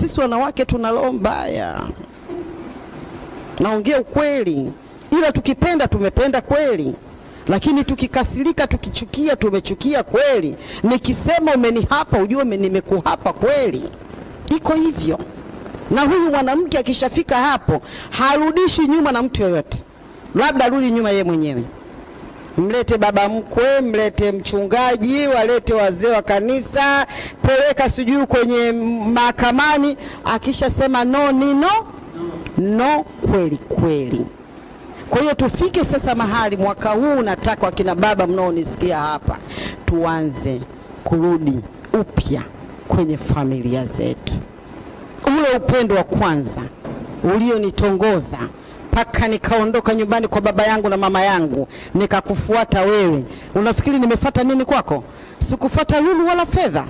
sisi wanawake tuna roho mbaya. Naongea ukweli. Ila tukipenda tumependa kweli. Lakini tukikasirika, tukichukia, tumechukia kweli. Nikisema umenihapa, ujue nimekuhapa kweli. Iko hivyo. Na huyu mwanamke akishafika hapo, harudishi nyuma na mtu yoyote. Labda arudi nyuma yeye mwenyewe. Mlete baba mkwe, mlete mchungaji, walete wazee wa kanisa, peleka sijui kwenye mahakamani. Akishasema no ni no, no kweli kweli. Kwa hiyo tufike sasa mahali mwaka huu, nataka wakina baba mnaonisikia hapa, tuanze kurudi upya kwenye familia zetu. Ule upendo wa kwanza ulionitongoza mpaka nikaondoka nyumbani kwa baba yangu na mama yangu nikakufuata wewe. Unafikiri nimefuata nini kwako? Sikufuata lulu wala fedha.